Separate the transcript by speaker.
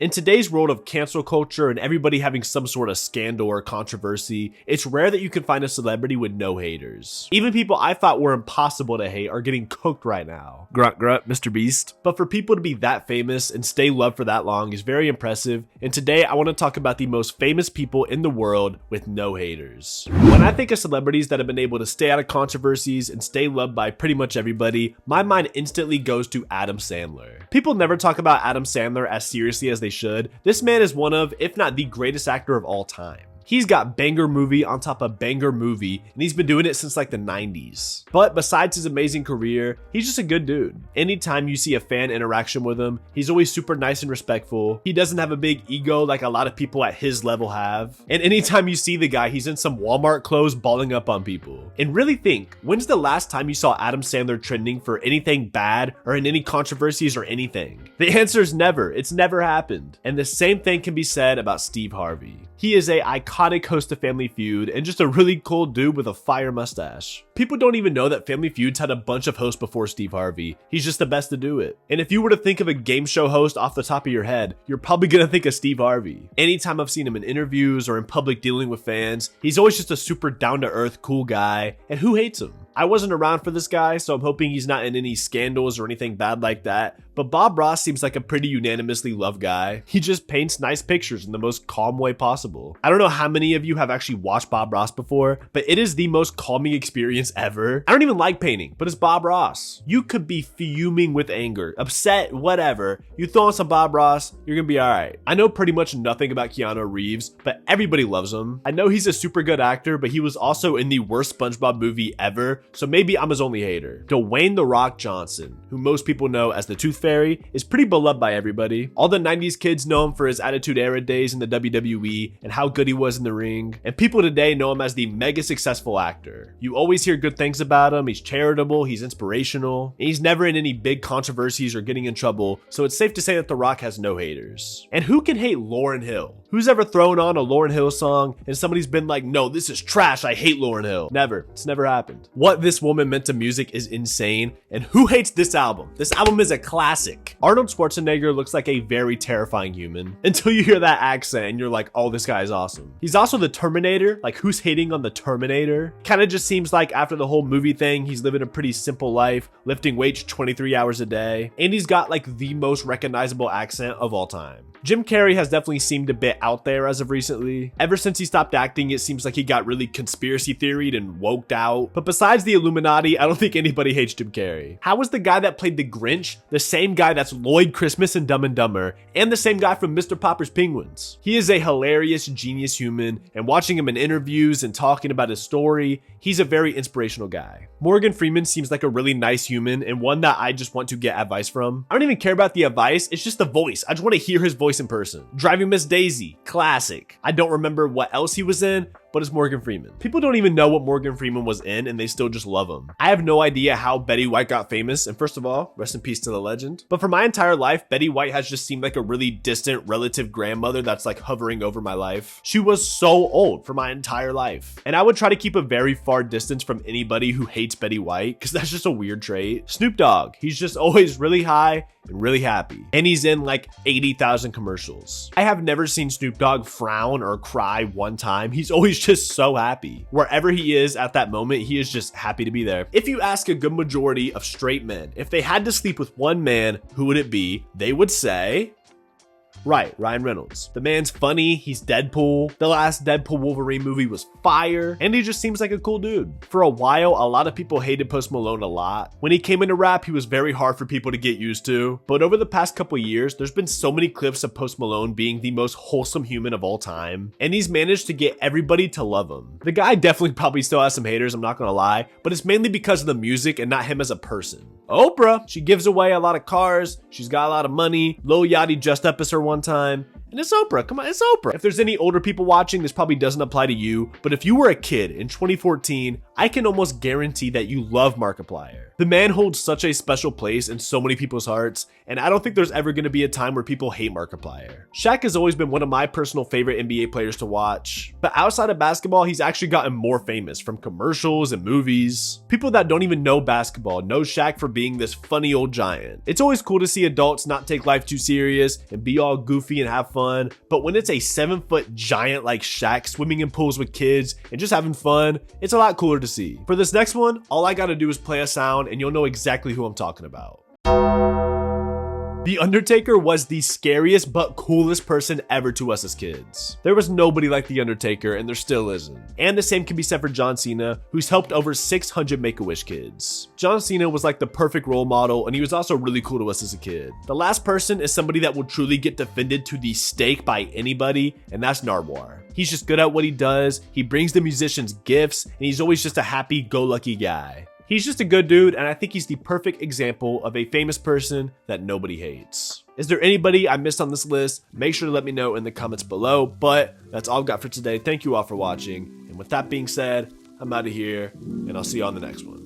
Speaker 1: In today's world of cancel culture and everybody having some sort of scandal or controversy, it's rare that you can find a celebrity with no haters. Even people I thought were impossible to hate are getting cooked right now. Grunt grunt, Mr. Beast. But for people to be that famous and stay loved for that long is very impressive, and today I want to talk about the most famous people in the world with no haters. When I think of celebrities that have been able to stay out of controversies and stay loved by pretty much everybody, my mind instantly goes to Adam Sandler. People never talk about Adam Sandler as seriously as they should. This man is one of, if not the greatest actor of all time. He's got banger movie on top of banger movie, and he's been doing it since like the 90s. But besides his amazing career, he's just a good dude. Anytime you see a fan interaction with him, he's always super nice and respectful. He doesn't have a big ego like a lot of people at his level have. And anytime you see the guy, he's in some Walmart clothes balling up on people. And really think, when's the last time you saw Adam Sandler trending for anything bad or in any controversies or anything? The answer is never. It's never happened. And the same thing can be said about Steve Harvey. He is a iconic host of Family Feud and just a really cool dude with a fire mustache. People don't even know that Family Feud's had a bunch of hosts before Steve Harvey. He's just the best to do it. And if you were to think of a game show host off the top of your head, you're probably gonna think of Steve Harvey. Anytime I've seen him in interviews or in public dealing with fans, he's always just a super down-to-earth, cool guy. And who hates him? I wasn't around for this guy, so I'm hoping he's not in any scandals or anything bad like that. But Bob Ross seems like a pretty unanimously loved guy. He just paints nice pictures in the most calm way possible. I don't know how many of you have actually watched Bob Ross before, but it is the most calming experience ever. I don't even like painting, but it's Bob Ross. You could be fuming with anger, upset, whatever. You throw on some Bob Ross, you're gonna be alright. I know pretty much nothing about Keanu Reeves, but everybody loves him. I know he's a super good actor, but he was also in the worst SpongeBob movie ever, so maybe I'm his only hater. Dwayne "The Rock" Johnson, who most people know as the Tooth Fairy, is pretty beloved by everybody. All the 90s kids know him for his Attitude Era days in the WWE and how good he was in the ring, and people today know him as the mega successful actor. You always hear good things about him. He's charitable, he's inspirational, and he's never in any big controversies or getting in trouble, so it's safe to say that The Rock has no haters. And who can hate Lauryn Hill? Who's ever thrown on a Lauryn Hill song and somebody's been like, no, this is trash, I hate Lauryn Hill? Never. It's never happened. What this woman meant to music is insane, and who hates this album? This album is a classic. Arnold Schwarzenegger looks like a very terrifying human until you hear that accent and you're like, oh, this guy is awesome. He's also the Terminator. Like, who's hating on the Terminator? Kind of just seems like after the whole movie thing, he's living a pretty simple life, lifting weights 23 hours a day, and he's got like the most recognizable accent of all time. Jim Carrey has definitely seemed a bit out there as of recently. Ever since he stopped acting, it seems like he got really conspiracy theoried and woked out. But besides the Illuminati, I don't think anybody hates Jim Carrey. How is the guy that played the Grinch the same guy that's Lloyd Christmas in Dumb and Dumber, and the same guy from Mr. Popper's Penguins? He is a hilarious, genius human, and watching him in interviews and talking about his story, he's a very inspirational guy. Morgan Freeman seems like a really nice human and one that I just want to get advice from. I don't even care about the advice, it's just the voice. I just want to hear his voice in person. Driving Miss Daisy, classic. I don't remember what else he was in, but it's Morgan Freeman. People don't even know what Morgan Freeman was in and they still just love him. I have no idea how Betty White got famous, and first of all, rest in peace to the legend. But for my entire life, Betty White has just seemed like a really distant relative grandmother that's like hovering over my life. She was so old for my entire life. And I would try to keep a very far distance from anybody who hates Betty White, because that's just a weird trait. Snoop Dogg, he's just always really high and really happy. And he's in like 80,000 commercials. I have never seen Snoop Dogg frown or cry one time. He's always just so happy. Wherever he is at that moment, he is just happy to be there. If you ask a good majority of straight men, if they had to sleep with one man, who would it be? They would say, right, Ryan Reynolds. The man's funny, he's Deadpool. The last Deadpool Wolverine movie was fire, and he just seems like a cool dude. For a while, a lot of people hated Post Malone a lot. When he came into rap, he was very hard for people to get used to, but over the past couple years, there's been so many clips of Post Malone being the most wholesome human of all time, and he's managed to get everybody to love him. The guy definitely probably still has some haters, I'm not gonna lie, but it's mainly because of the music and not him as a person. Oprah, she gives away a lot of cars, she's got a lot of money, Lil Yachty dressed up as her one time, And it's Oprah. Come on, it's Oprah. If there's any older people watching, this probably doesn't apply to you, but if you were a kid in 2014, I can almost guarantee that you love Markiplier. The man holds such a special place in so many people's hearts, and I don't think there's ever going to be a time where people hate Markiplier. Shaq has always been one of my personal favorite NBA players to watch, but outside of basketball, he's actually gotten more famous from commercials and movies. People that don't even know basketball know Shaq for being this funny old giant. It's always cool to see adults not take life too serious and be all goofy and have fun, but when it's a 7-foot giant like Shaq swimming in pools with kids and just having fun, it's a lot cooler to see. For this next one, all I gotta do is play a sound and you'll know exactly who I'm talking about. The Undertaker was the scariest but coolest person ever to us as kids. There was nobody like The Undertaker, and there still isn't. And the same can be said for John Cena, who's helped over 600 Make-A-Wish kids. John Cena was like the perfect role model, and he was also really cool to us as a kid. The last person is somebody that will truly get defended to the stake by anybody, and that's Nardwuar. He's just good at what he does, he brings the musicians gifts, and he's always just a happy-go-lucky guy. He's just a good dude, and I think he's the perfect example of a famous person that nobody hates. Is there anybody I missed on this list? Make sure to let me know in the comments below, but that's all I've got for today. Thank you all for watching, and with that being said, I'm out of here, and I'll see you on the next one.